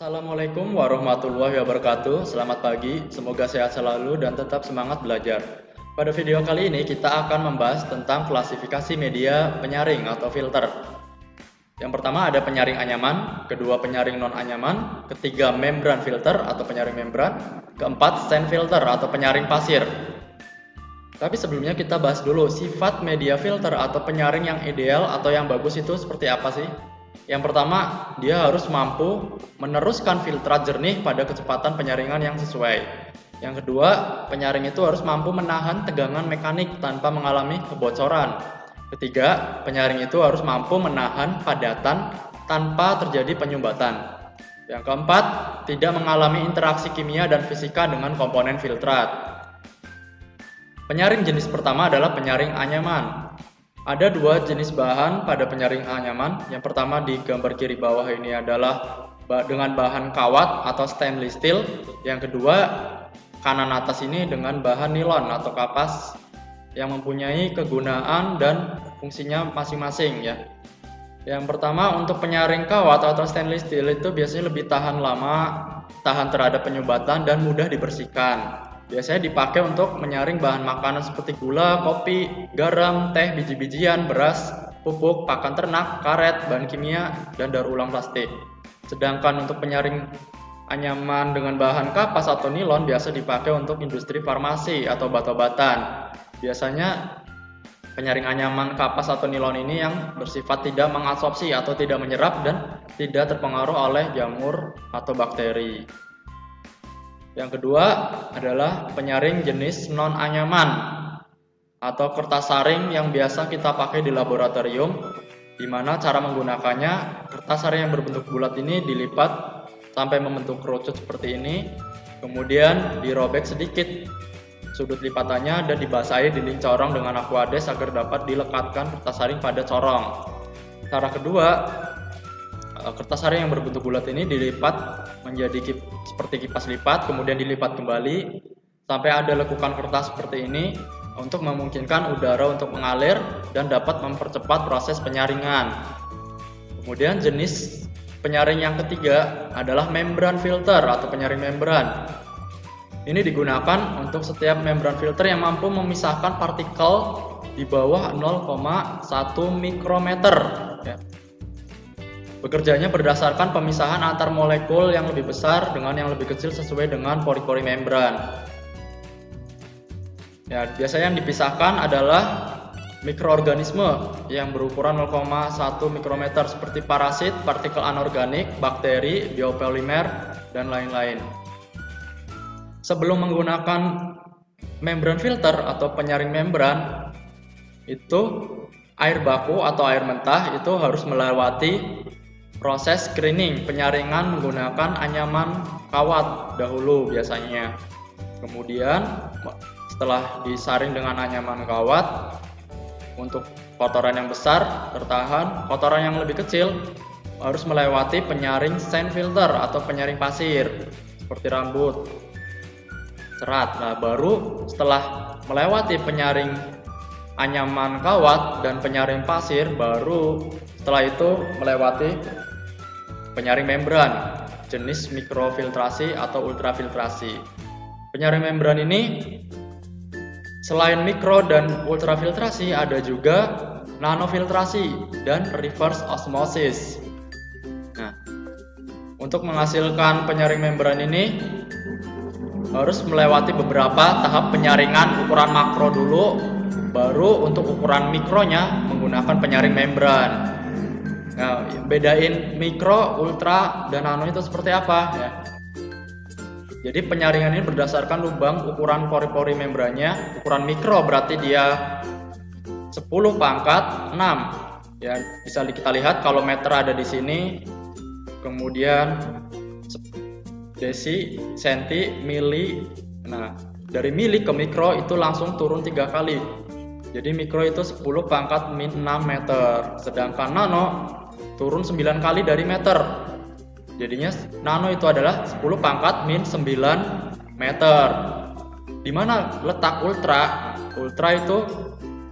Assalamualaikum warahmatullahi wabarakatuh. Selamat pagi, semoga sehat selalu dan tetap semangat belajar. Pada video kali ini kita akan membahas tentang klasifikasi media penyaring atau filter. Yang pertama ada penyaring anyaman, kedua penyaring non-anyaman, ketiga membran filter atau penyaring membran, keempat stand filter atau penyaring pasir. Tapi sebelumnya kita bahas dulu sifat media filter atau penyaring yang ideal atau yang bagus itu seperti apa sih? Yang pertama, dia harus mampu meneruskan filtrat jernih pada kecepatan penyaringan yang sesuai. Yang kedua, penyaring itu harus mampu menahan tegangan mekanik tanpa mengalami kebocoran. Ketiga, penyaring itu harus mampu menahan padatan tanpa terjadi penyumbatan. Yang keempat, tidak mengalami interaksi kimia dan fisika dengan komponen filtrat. Penyaring jenis pertama adalah penyaring anyaman. Ada dua jenis bahan pada penyaring anyaman. Yang pertama di gambar kiri bawah ini adalah dengan bahan kawat atau stainless steel. Yang kedua kanan atas ini dengan bahan nilon atau kapas yang mempunyai kegunaan dan fungsinya masing-masing ya. Yang pertama untuk penyaring kawat atau stainless steel itu biasanya lebih tahan lama, tahan terhadap penyumbatan dan mudah dibersihkan. Biasanya dipakai untuk menyaring bahan makanan seperti gula, kopi, garam, teh, biji-bijian, beras, pupuk, pakan ternak, karet, bahan kimia, dan daur ulang plastik. Sedangkan untuk penyaring anyaman dengan bahan kapas atau nilon biasa dipakai untuk industri farmasi atau obat-obatan. Biasanya penyaring anyaman kapas atau nilon ini yang bersifat tidak mengabsorpsi atau tidak menyerap dan tidak terpengaruh oleh jamur atau bakteri. Yang kedua adalah penyaring jenis non-anyaman atau kertas saring yang biasa kita pakai di laboratorium, di mana cara menggunakannya kertas saring yang berbentuk bulat ini dilipat sampai membentuk kerucut seperti ini, kemudian dirobek sedikit sudut lipatannya dan dibasahi dinding corong dengan aquades agar dapat dilekatkan kertas saring pada corong. Cara kedua, kertas saring yang berbentuk bulat ini dilipat menjadi seperti kipas lipat, kemudian dilipat kembali sampai ada lekukan kertas seperti ini untuk memungkinkan udara untuk mengalir dan dapat mempercepat proses penyaringan. Kemudian jenis penyaring yang ketiga adalah membran filter atau penyaring membran. Ini digunakan untuk setiap membran filter yang mampu memisahkan partikel di bawah 0,1 mikrometer ya. Bekerjanya berdasarkan pemisahan antar molekul yang lebih besar dengan yang lebih kecil sesuai dengan pori-pori membran. Ya, biasanya yang dipisahkan adalah mikroorganisme yang berukuran 0,1 mikrometer seperti parasit, partikel anorganik, bakteri, biopolimer, dan lain-lain. Sebelum menggunakan membran filter atau penyaring membran, itu air baku atau air mentah itu harus melewati proses screening penyaringan menggunakan anyaman kawat dahulu biasanya. Kemudian setelah disaring dengan anyaman kawat, untuk kotoran yang besar tertahan, kotoran yang lebih kecil harus melewati penyaring sand filter atau penyaring pasir seperti rambut, serat. Nah, baru setelah melewati penyaring anyaman kawat dan penyaring pasir, baru setelah itu melewati penyaring membran jenis mikrofiltrasi atau ultrafiltrasi. Penyaring membran ini selain mikro dan ultrafiltrasi ada juga nanofiltrasi dan reverse osmosis. Nah, untuk menghasilkan penyaring membran ini harus melewati beberapa tahap penyaringan ukuran makro dulu, baru untuk ukuran mikronya menggunakan penyaring membran. Nah, bedain mikro, ultra, dan nano itu seperti apa ya. Jadi penyaringan ini berdasarkan lubang ukuran pori-pori membrannya. Ukuran mikro berarti dia 10 pangkat 6 ya. Bisa kita lihat kalau meter ada di sini, kemudian desi, senti, mili. Nah, dari mili ke mikro itu langsung turun 3 kali. Jadi mikro itu 10 pangkat min 6 meter, sedangkan nano turun 9 kali dari meter. Jadinya nano itu adalah 10 pangkat min 9 meter. Di mana letak ultra? Ultra itu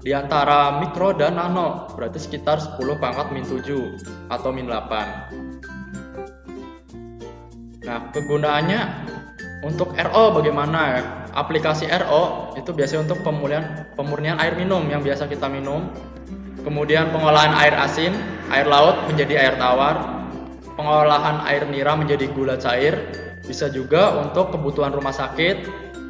di antara mikro dan nano, berarti sekitar 10 pangkat min 7 atau min 8. Nah, kegunaannya untuk RO bagaimana ya? Aplikasi RO itu biasanya untuk pemurnian air minum yang biasa kita minum. Kemudian pengolahan air asin, air laut menjadi air tawar, pengolahan air nira menjadi gula cair, bisa juga untuk kebutuhan rumah sakit,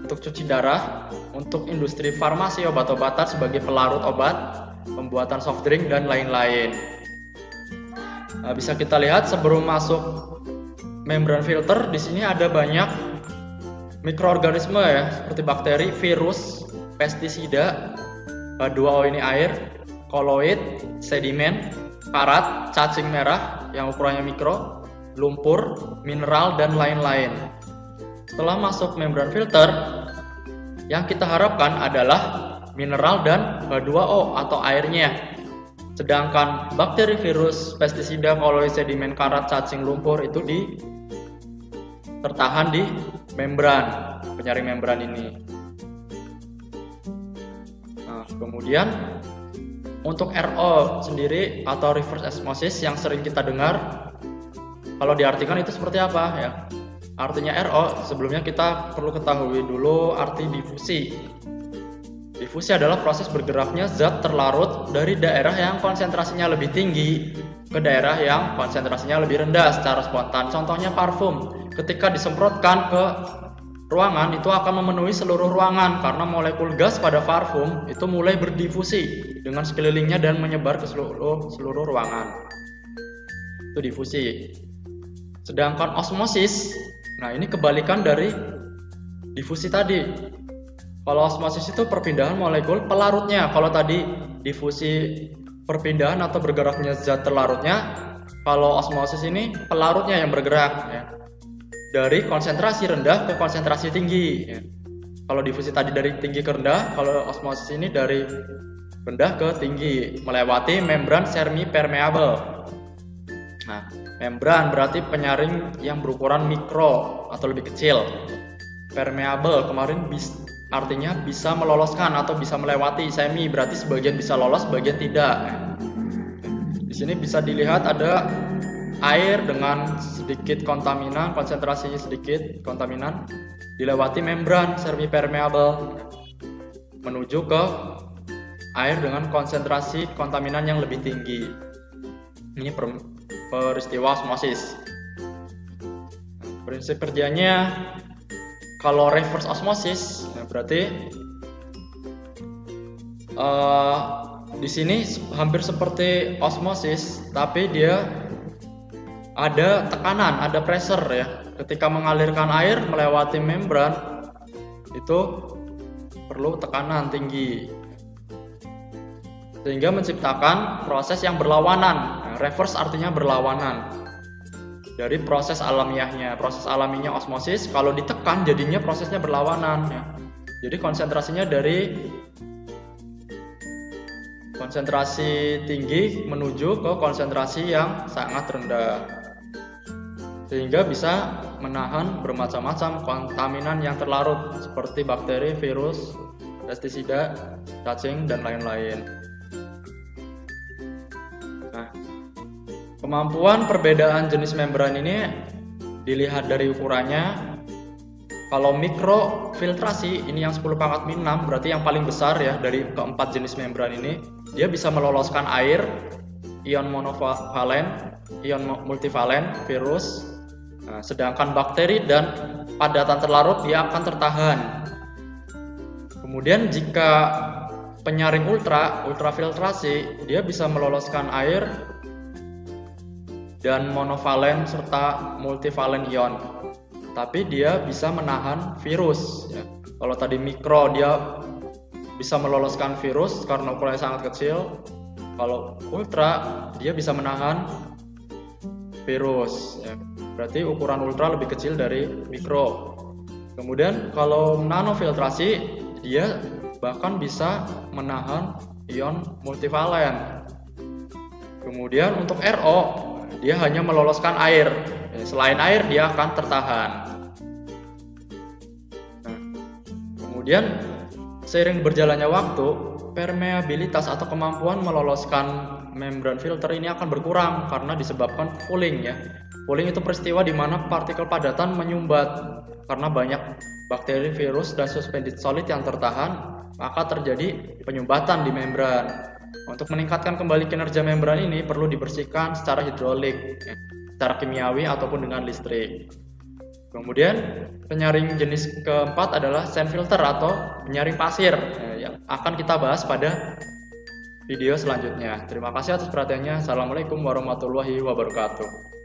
untuk cuci darah, untuk industri farmasi obat-obatan sebagai pelarut obat, pembuatan soft drink dan lain-lain. Nah, bisa kita lihat sebelum masuk membran filter, di sini ada banyak mikroorganisme ya, seperti bakteri, virus, pestisida, H2O ini air, koloid, sedimen, karat, cacing merah yang ukurannya mikro, lumpur, mineral, dan lain-lain. Setelah masuk membran filter, yang kita harapkan adalah mineral dan H2O atau airnya. Sedangkan bakteri, virus, pestisida, koloid, sedimen, karat, cacing, lumpur itu tertahan di membran, penyaring membran ini. Nah, kemudian untuk RO sendiri atau reverse osmosis yang sering kita dengar, kalau diartikan itu seperti apa ya? Artinya RO, sebelumnya kita perlu ketahui dulu arti difusi. Difusi adalah proses bergeraknya zat terlarut dari daerah yang konsentrasinya lebih tinggi ke daerah yang konsentrasinya lebih rendah secara spontan. Contohnya parfum, ketika disemprotkan ke ruangan itu akan memenuhi seluruh ruangan karena molekul gas pada parfum itu mulai berdifusi dengan sekelilingnya dan menyebar ke seluruh ruangan. Itu difusi. Sedangkan osmosis, nah ini kebalikan dari difusi tadi. Kalau osmosis itu perpindahan molekul pelarutnya. Kalau tadi difusi perpindahan atau bergeraknya zat terlarutnya, kalau osmosis ini pelarutnya yang bergerak ya. Dari konsentrasi rendah ke konsentrasi tinggi ya. Kalau difusi tadi dari tinggi ke rendah, kalau osmosis ini dari rendah ke tinggi melewati membran semi-permeable. Nah, membran berarti penyaring yang berukuran mikro atau lebih kecil. Permeable kemarin artinya bisa meloloskan atau bisa melewati. Semi berarti sebagian bisa lolos, sebagian tidak. Di sini bisa dilihat ada air dengan sedikit kontaminan, konsentrasinya sedikit kontaminan, dilewati membran semi-permeable menuju ke air dengan konsentrasi kontaminan yang lebih tinggi. Ini peristiwa osmosis. Prinsip kerjanya, kalau reverse osmosis, berarti di sini hampir seperti osmosis, tapi dia ada tekanan, ada pressure ya. Ketika mengalirkan air melewati membran itu perlu tekanan tinggi, sehingga menciptakan proses yang berlawanan. Reverse artinya berlawanan dari proses alamiahnya. Proses alaminya osmosis, kalau ditekan jadinya prosesnya berlawanan ya. Jadi konsentrasinya dari konsentrasi tinggi menuju ke konsentrasi yang sangat rendah, sehingga bisa menahan bermacam-macam kontaminan yang terlarut seperti bakteri, virus, pestisida, cacing, dan lain-lain. Nah, kemampuan perbedaan jenis membran ini dilihat dari ukurannya. Kalau mikrofiltrasi ini yang 10⁻⁶ berarti yang paling besar ya dari keempat jenis membran ini. Dia bisa meloloskan air, ion monovalen, ion multivalen, virus. Nah, sedangkan bakteri dan padatan terlarut dia akan tertahan. Kemudian jika penyaring ultrafiltrasi, dia bisa meloloskan air dan monovalen serta multivalen ion. Tapi dia bisa menahan virus ya. Kalau tadi mikro dia bisa meloloskan virus karena ukurannya sangat kecil. Kalau ultra dia bisa menahan virus ya. Berarti ukuran ultra lebih kecil dari mikro. Kemudian kalau nanofiltrasi dia bahkan bisa menahan ion multivalen. Kemudian untuk RO dia hanya meloloskan air. Selain air dia akan tertahan. Nah, kemudian seiring berjalannya waktu, permeabilitas atau kemampuan meloloskan membran filter ini akan berkurang karena disebabkan cooling ya. Pooling itu peristiwa di mana partikel padatan menyumbat karena banyak bakteri, virus, dan suspended solid yang tertahan, maka terjadi penyumbatan di membran. Untuk meningkatkan kembali kinerja membran ini perlu dibersihkan secara hidrolik, secara kimiawi ataupun dengan listrik. Kemudian penyaring jenis keempat adalah sand filter atau penyaring pasir, yang akan kita bahas pada video selanjutnya. Terima kasih atas perhatiannya. Assalamualaikum warahmatullahi wabarakatuh.